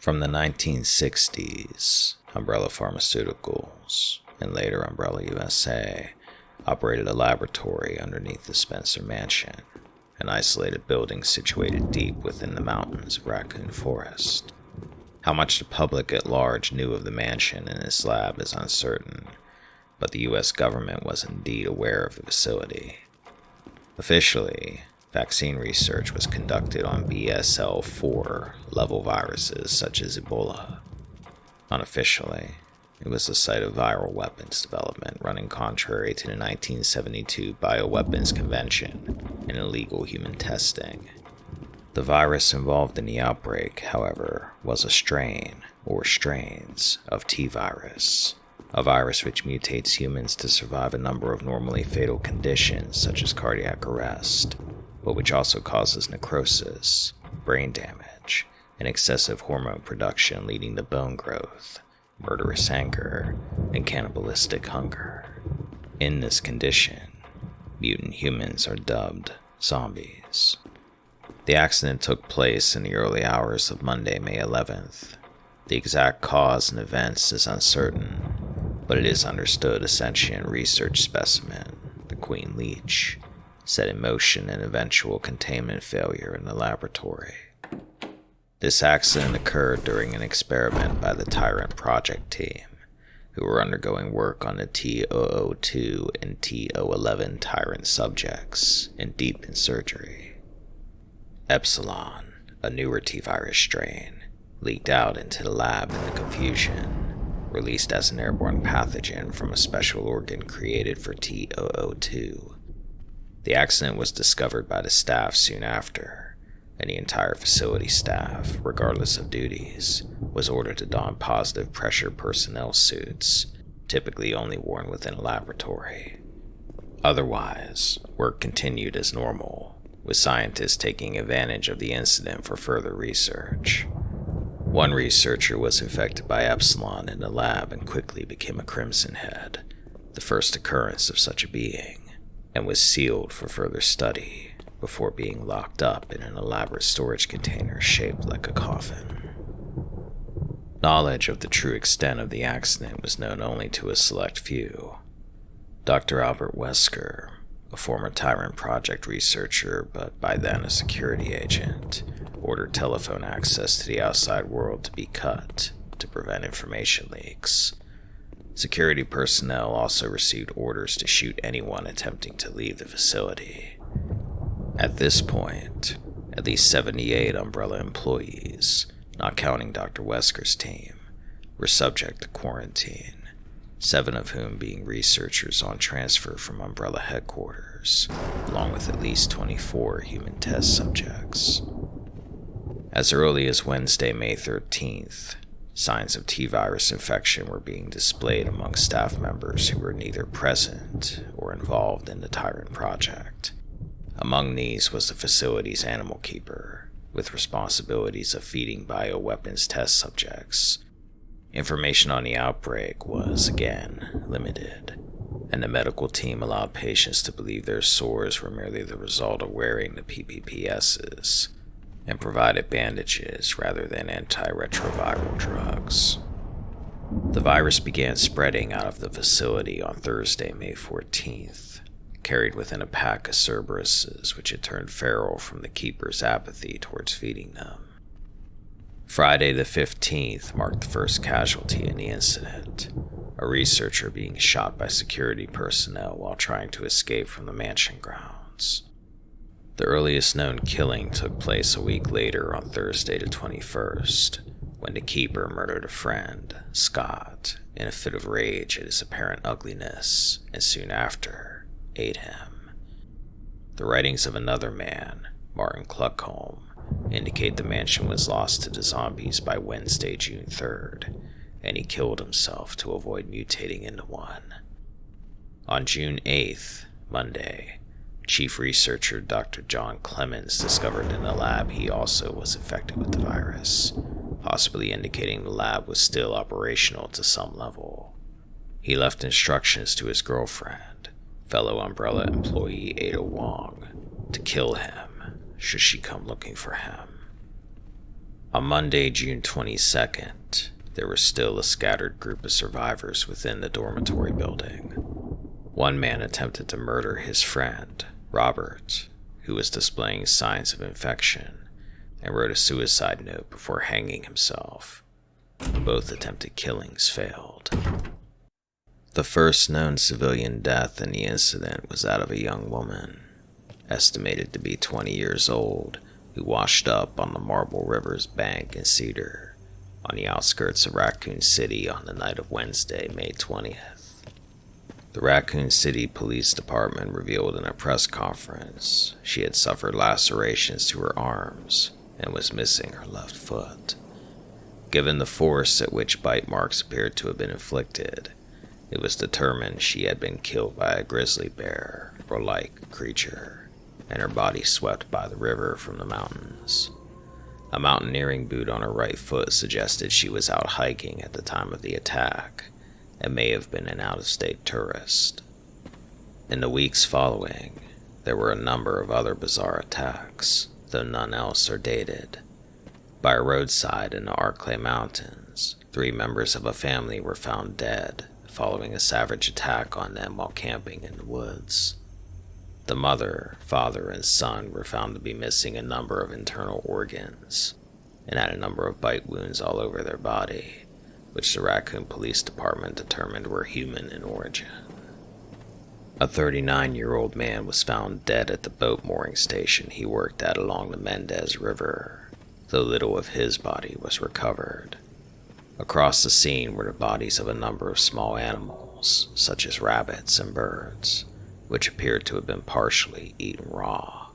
From the 1960s, Umbrella Pharmaceuticals, and later Umbrella USA, operated a laboratory underneath the Spencer Mansion, an isolated building situated deep within the mountains of Raccoon Forest. How much the public at large knew of the mansion and its lab is uncertain, but the U.S. government was indeed aware of the facility. Officially, vaccine research was conducted on BSL-4 level viruses such as Ebola. Unofficially, it was the site of viral weapons development running contrary to the 1972 Bioweapons Convention and illegal human testing. The virus involved in the outbreak, however, was a strain, or strains, of T-virus, a virus which mutates humans to survive a number of normally fatal conditions such as cardiac arrest, but which also causes necrosis, brain damage, and excessive hormone production leading to bone growth, murderous anger, and cannibalistic hunger. In this condition, mutant humans are dubbed zombies. The accident took place in the early hours of Monday, May 11th. The exact cause and events is uncertain, but it is understood a sentient research specimen, the Queen Leech, set in motion an eventual containment failure in the laboratory. This accident occurred during an experiment by the Tyrant Project team, who were undergoing work on the T002 and T011 Tyrant subjects in deep in surgery. Epsilon, a newer T-virus strain, leaked out into the lab in the confusion, released as an airborne pathogen from a special organ created for T002. The accident was discovered by the staff soon after, and the entire facility staff, regardless of duties, was ordered to don positive pressure personnel suits, typically only worn within a laboratory. Otherwise, work continued as normal, with scientists taking advantage of the incident for further research. One researcher was infected by Epsilon in the lab and quickly became a Crimson Head, the first occurrence of such a being, and was sealed for further study before being locked up in an elaborate storage container shaped like a coffin. Knowledge of the true extent of the accident was known only to a select few. Dr. Albert Wesker, a former Tyrant Project researcher but by then a security agent, ordered telephone access to the outside world to be cut to prevent information leaks. Security personnel also received orders to shoot anyone attempting to leave the facility. At this point, at least 78 Umbrella employees, not counting Dr. Wesker's team, were subject to quarantine, 7 of whom being researchers on transfer from Umbrella headquarters, along with at least 24 human test subjects. As early as Wednesday, May 13th, signs of T-virus infection were being displayed among staff members who were neither present or involved in the Tyrant Project. Among these was the facility's animal keeper, with responsibilities of feeding bioweapons test subjects. Information on the outbreak was, again, limited, and the medical team allowed patients to believe their sores were merely the result of wearing the PPPSs, and provided bandages rather than antiretroviral drugs. The virus began spreading out of the facility on Thursday, May 14th, carried within a pack of Cerberuses which had turned feral from the keeper's apathy towards feeding them. Friday the 15th marked the first casualty in the incident, a researcher being shot by security personnel while trying to escape from the mansion grounds. The earliest known killing took place a week later on Thursday the 21st, when the keeper murdered a friend, Scott, in a fit of rage at his apparent ugliness, and soon after, ate him. The writings of another man, Martin Kluckholm, indicate the mansion was lost to the zombies by Wednesday, June 3rd, and he killed himself to avoid mutating into one. On June 8th, Monday, Chief Researcher Dr. John Clemens discovered in the lab he also was infected with the virus, possibly indicating the lab was still operational to some level. He left instructions to his girlfriend, fellow Umbrella employee Ada Wong, to kill him should she come looking for him. On Monday, June 22nd, there was still a scattered group of survivors within the dormitory building. One man attempted to murder his friend, Robert, who was displaying signs of infection, and wrote a suicide note before hanging himself. Both attempted killings failed. The first known civilian death in the incident was that of a young woman, estimated to be 20 years old, who washed up on the Marble River's bank in Cedar, on the outskirts of Raccoon City on the night of Wednesday, May 20th. The Raccoon City Police Department revealed in a press conference she had suffered lacerations to her arms and was missing her left foot. Given the force at which bite marks appeared to have been inflicted, it was determined she had been killed by a grizzly bear or like creature, and her body swept by the river from the mountains. A mountaineering boot on her right foot suggested she was out hiking at the time of the attack and may have been an out-of-state tourist. In the weeks following, there were a number of other bizarre attacks, though none else are dated. By a roadside in the Arklay Mountains, 3 members of a family were found dead following a savage attack on them while camping in the woods. The mother, father, and son were found to be missing a number of internal organs and had a number of bite wounds all over their body, which the Raccoon Police Department determined were human in origin. A 39-year-old man was found dead at the boat mooring station he worked at along the Mendez River, though little of his body was recovered. Across the scene were the bodies of a number of small animals, such as rabbits and birds, which appeared to have been partially eaten raw.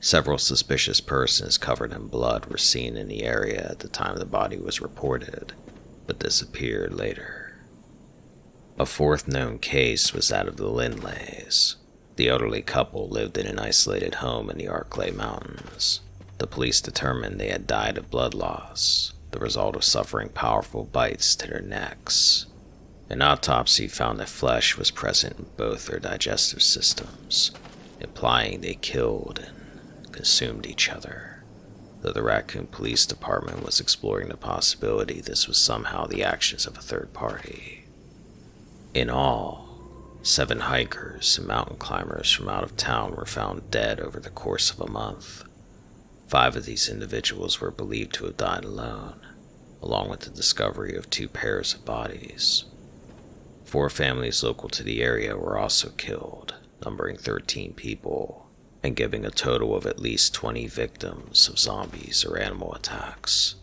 Several suspicious persons covered in blood were seen in the area at the time the body was reported, but disappeared later. A fourth known case was that of the Lindleys. The elderly couple lived in an isolated home in the Arklay Mountains. The police determined they had died of blood loss, the result of suffering powerful bites to their necks. An autopsy found that flesh was present in both their digestive systems, implying they killed and consumed each other, though the Raccoon Police Department was exploring the possibility this was somehow the actions of a third party. In all, 7 hikers and mountain climbers from out of town were found dead over the course of a month. 5 of these individuals were believed to have died alone, along with the discovery of 2 pairs of bodies. 4 families local to the area were also killed, numbering 13 people, and giving a total of at least 20 victims of zombies or animal attacks.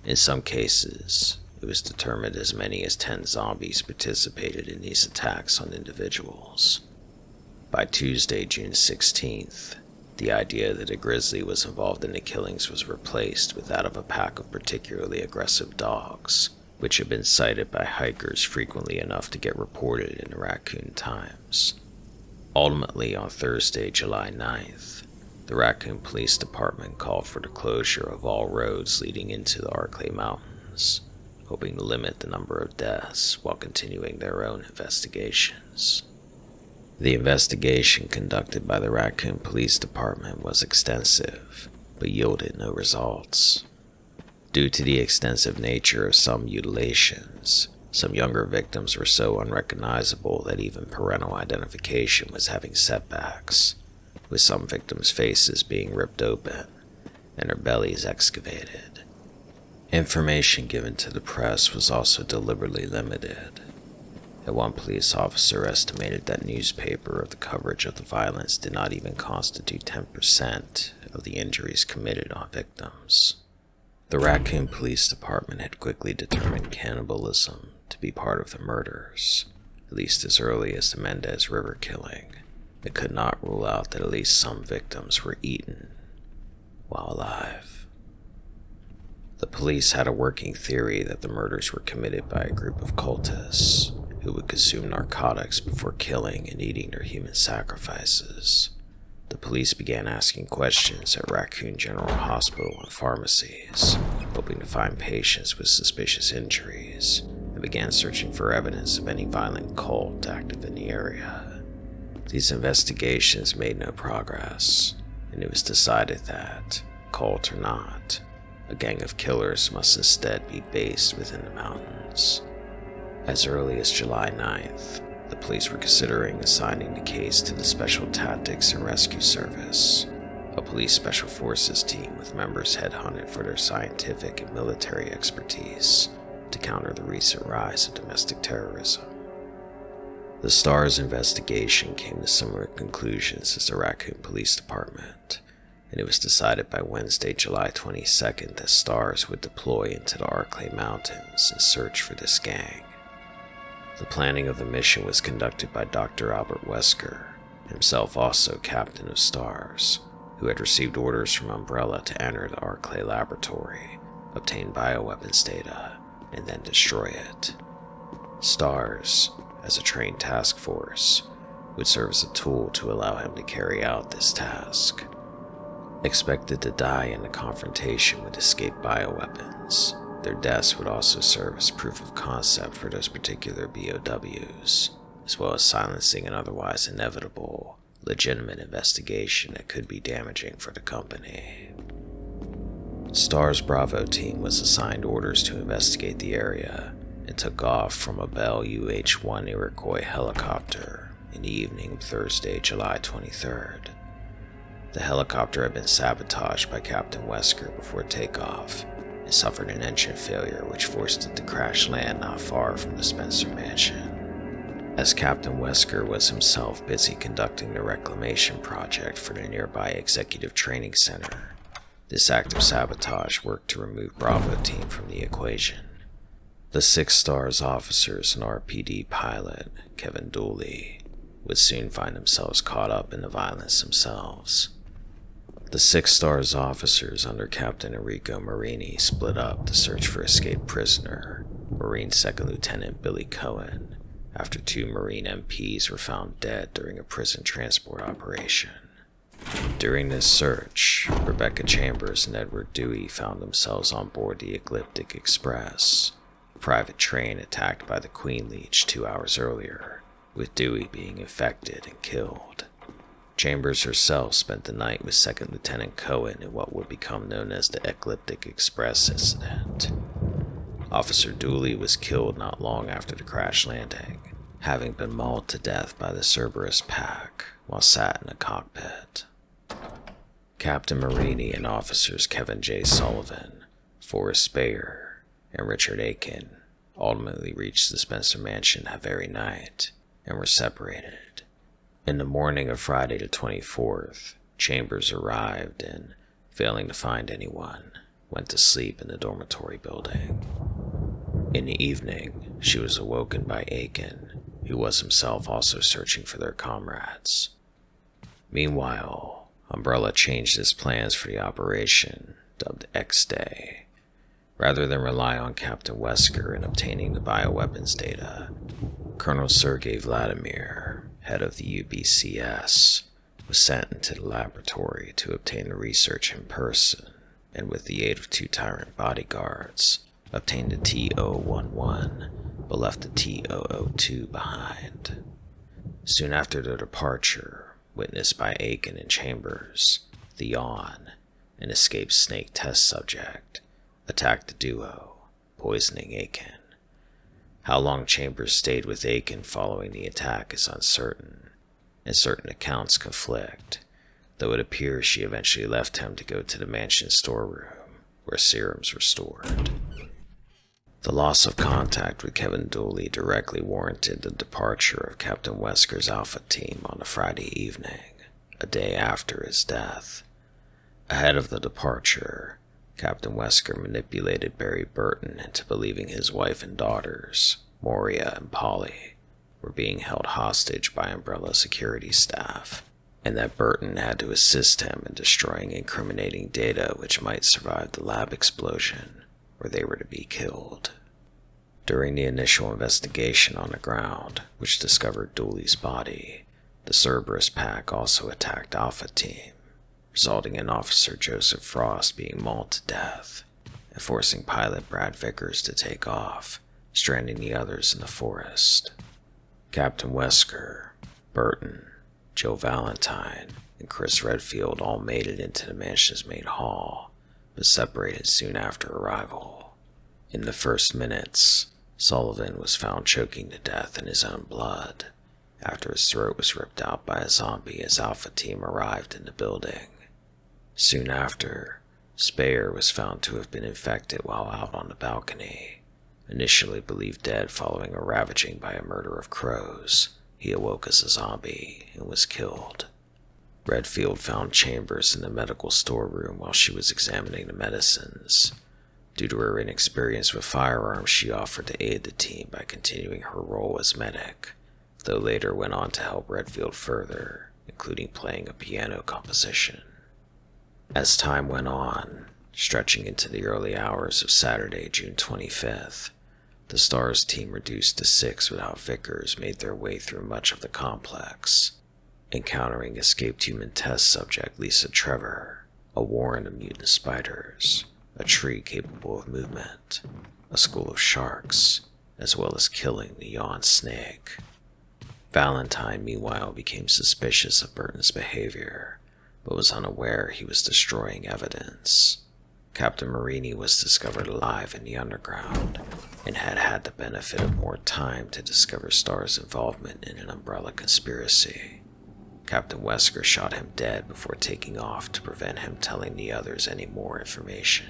In some cases, it was determined as many as 10 zombies participated in these attacks on individuals. By Tuesday, June 16th, the idea that a grizzly was involved in the killings was replaced with that of a pack of particularly aggressive dogs, which had been cited by hikers frequently enough to get reported in the Raccoon Times. Ultimately, on Thursday, July 9th, the Raccoon Police Department called for the closure of all roads leading into the Arklay Mountains, hoping to limit the number of deaths while continuing their own investigations. The investigation conducted by the Raccoon Police Department was extensive, but yielded no results. Due to the extensive nature of some mutilations, some younger victims were so unrecognizable that even parental identification was having setbacks, with some victims' faces being ripped open and their bellies excavated. Information given to the press was also deliberately limited. And one police officer estimated that newspaper of the coverage of the violence did not even constitute 10% of the injuries committed on victims. The Raccoon Police Department had quickly determined cannibalism to be part of the murders, at least as early as the Mendez River killing. It could not rule out that at least some victims were eaten while alive. The police had a working theory that the murders were committed by a group of cultists who would consume narcotics before killing and eating their human sacrifices. The police began asking questions at Raccoon General Hospital and pharmacies, hoping to find patients with suspicious injuries, and began searching for evidence of any violent cult active in the area. These investigations made no progress, and it was decided that, cult or not, a gang of killers must instead be based within the mountains. As early as July 9th, the police were considering assigning the case to the Special Tactics and Rescue Service, a police special forces team with members headhunted for their scientific and military expertise to counter the recent rise of domestic terrorism. The STARS investigation came to similar conclusions as the Raccoon Police Department, and it was decided by Wednesday, July 22nd that STARS would deploy into the Arklay Mountains and search for this gang. The planning of the mission was conducted by Dr. Albert Wesker, himself also captain of STARS, who had received orders from Umbrella to enter the Arklay laboratory, obtain bioweapons data, and then destroy it. STARS, as a trained task force, would serve as a tool to allow him to carry out this task. Expected to die in a confrontation with escaped bioweapons, their deaths would also serve as proof of concept for those particular BOWs, as well as silencing an otherwise inevitable, legitimate investigation that could be damaging for the company. STARS Bravo team was assigned orders to investigate the area and took off from a Bell UH-1 Iroquois helicopter in the evening of Thursday, July 23rd. The helicopter had been sabotaged by Captain Wesker before takeoff and suffered an engine failure which forced it to crash land not far from the Spencer mansion. As Captain Wesker was himself busy conducting the reclamation project for the nearby Executive Training Center, this act of sabotage worked to remove Bravo team from the equation. The 6 STARS officers and RPD pilot, Kevin Dooley, would soon find themselves caught up in the violence themselves. The 6 STARS officers under Captain Enrico Marini split up to search for escaped prisoner, Marine Second Lieutenant Billy Cohen, after 2 Marine MPs were found dead during a prison transport operation. During this search, Rebecca Chambers and Edward Dewey found themselves on board the Ecliptic Express, a private train attacked by the Queen Leech 2 hours earlier, with Dewey being infected and killed. Chambers herself spent the night with Second Lieutenant Cohen in what would become known as the Ecliptic Express incident. Officer Dooley was killed not long after the crash landing, having been mauled to death by the Cerberus pack while sat in a cockpit. Captain Marini and officers Kevin J. Sullivan, Forrest Bayer, and Richard Aiken ultimately reached the Spencer mansion that very night and were separated. In the morning of Friday the 24th, Chambers arrived and, failing to find anyone, went to sleep in the dormitory building. In the evening, she was awoken by Aiken, who was himself also searching for their comrades. Meanwhile, Umbrella changed its plans for the operation, dubbed X-Day. Rather than rely on Captain Wesker in obtaining the bioweapons data, Colonel Sergei Vladimir, head of the UBCS, was sent into the laboratory to obtain the research in person, and with the aid of 2 tyrant bodyguards, obtained the T-011, but left the T-002 behind. Soon after their departure, witnessed by Aiken and Chambers, the Yawn, an escaped snake test subject, attacked the duo, poisoning Aiken. How long Chambers stayed with Aiken following the attack is uncertain, and certain accounts conflict, though it appears she eventually left him to go to the mansion storeroom, where serums were stored. The loss of contact with Kevin Dooley directly warranted the departure of Captain Wesker's Alpha team on a Friday evening, a day after his death. Ahead of the departure, Captain Wesker manipulated Barry Burton into believing his wife and daughters, Moria and Polly, were being held hostage by Umbrella security staff, and that Burton had to assist him in destroying incriminating data which might survive the lab explosion, or they were to be killed. During the initial investigation on the ground, which discovered Dooley's body, the Cerberus pack also attacked Alpha Team, resulting in Officer Joseph Frost being mauled to death, and forcing pilot Brad Vickers to take off, stranding the others in the forest. Captain Wesker, Burton, Joe Valentine, and Chris Redfield all made it into the mansion's main hall, but separated soon after arrival. In the first minutes, Sullivan was found choking to death in his own blood after his throat was ripped out by a zombie as Alpha Team arrived in the building. Soon after, Speyer was found to have been infected while out on the balcony. Initially believed dead following a ravaging by a murder of crows, he awoke as a zombie and was killed. Redfield found Chambers in the medical storeroom while she was examining the medicines. Due to her inexperience with firearms, she offered to aid the team by continuing her role as medic, though later went on to help Redfield further, including playing a piano composition. As time went on, stretching into the early hours of Saturday, June 25th, the STARS team reduced to 6 without Vickers made their way through much of the complex, encountering escaped human test subject Lisa Trevor, a warren of mutant spiders, a tree capable of movement, a school of sharks, as well as killing the yawn snake. Valentine, meanwhile, became suspicious of Burton's behavior, but was unaware he was destroying evidence. Captain Marini was discovered alive in the underground, and had had the benefit of more time to discover Star's involvement in an umbrella conspiracy. Captain Wesker shot him dead before taking off to prevent him telling the others any more information.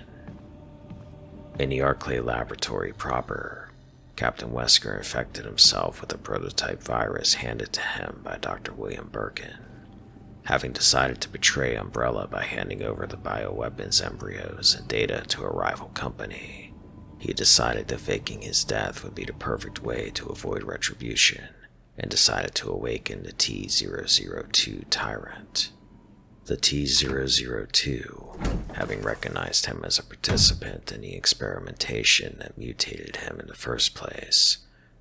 In the Arclay laboratory proper, Captain Wesker infected himself with a prototype virus handed to him by Dr. William Birkin. Having decided to betray Umbrella by handing over the bioweapons embryos and data to a rival company, he decided that faking his death would be the perfect way to avoid retribution, and decided to awaken the T-002 Tyrant. The T-002, having recognized him as a participant in the experimentation that mutated him in the first place,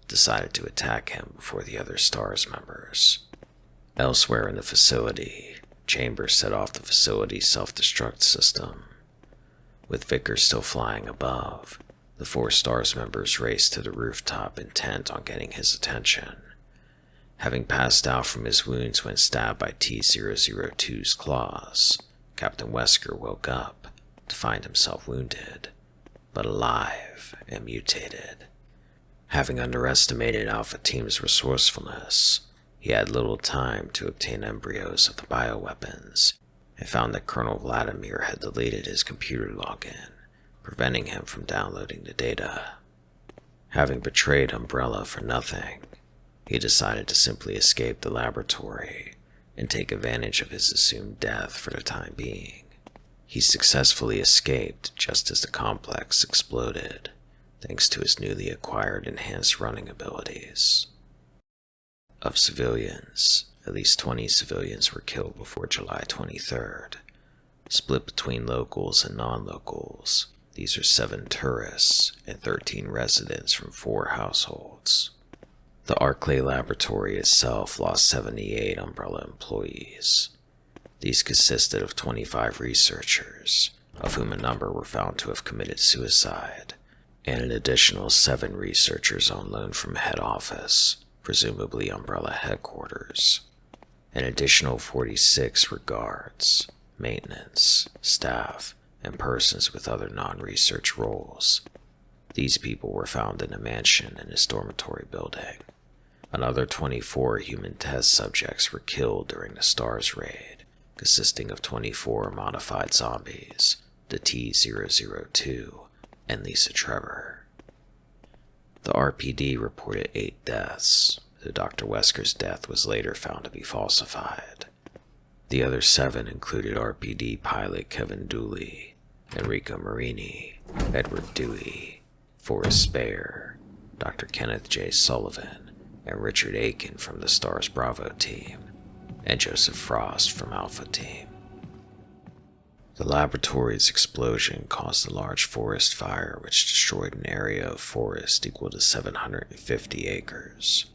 decided to attack him before the other STARS members. Elsewhere in the facility, Chambers set off the facility's self-destruct system. With Vickers still flying above, the 4 STARS members raced to the rooftop intent on getting his attention. Having passed out from his wounds when stabbed by T-002's claws, Captain Wesker woke up to find himself wounded, but alive and mutated. Having underestimated Alpha Team's resourcefulness, he had little time to obtain embryos of the bioweapons, and found that Colonel Vladimir had deleted his computer login, preventing him from downloading the data. Having betrayed Umbrella for nothing, he decided to simply escape the laboratory and take advantage of his assumed death for the time being. He successfully escaped just as the complex exploded, thanks to his newly acquired enhanced running abilities. Of civilians, at least 20 civilians were killed before July 23rd. Split between locals and non-locals, these are 7 tourists and 13 residents from 4 households. The Arclay laboratory itself lost 78 Umbrella employees. These consisted of 25 researchers, of whom a number were found to have committed suicide, and an additional 7 researchers on loan from head office, presumably Umbrella headquarters. An additional 46 were guards, maintenance, staff, and persons with other non-research roles. These people were found in a mansion in his dormitory building. Another 24 human test subjects were killed during the STARS raid, consisting of 24 modified zombies, the T-002, and Lisa Trevor. The RPD reported 8 deaths, though Dr. Wesker's death was later found to be falsified. The other 7 included RPD pilot Kevin Dooley, Enrico Marini, Edward Dewey, Forrest Speyer, Dr. Kenneth J. Sullivan, and Richard Aiken from the STARS Bravo team, and Joseph Frost from Alpha Team. The laboratory's explosion caused a large forest fire which destroyed an area of forest equal to 750 acres.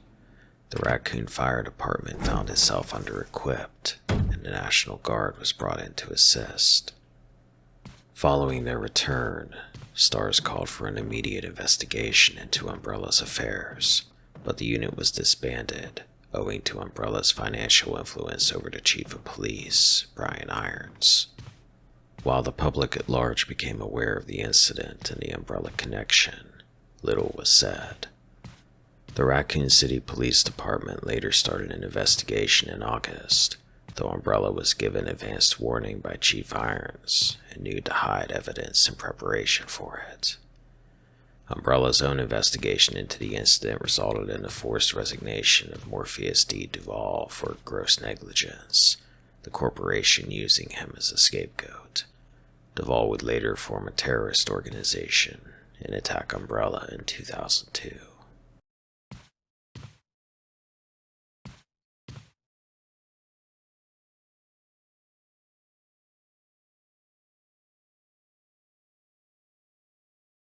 The Raccoon Fire Department found itself under-equipped, and the National Guard was brought in to assist. Following their return, STARS called for an immediate investigation into Umbrella's affairs, but the unit was disbanded, owing to Umbrella's financial influence over the Chief of Police, Brian Irons. While the public at large became aware of the incident and the Umbrella connection, little was said. The Raccoon City Police Department later started an investigation in August, though Umbrella was given advanced warning by Chief Irons and knew to hide evidence in preparation for it. Umbrella's own investigation into the incident resulted in the forced resignation of Morpheus D. Duvall for gross negligence, the corporation using him as a scapegoat. Duvall would later form a terrorist organization and attack Umbrella in 2002.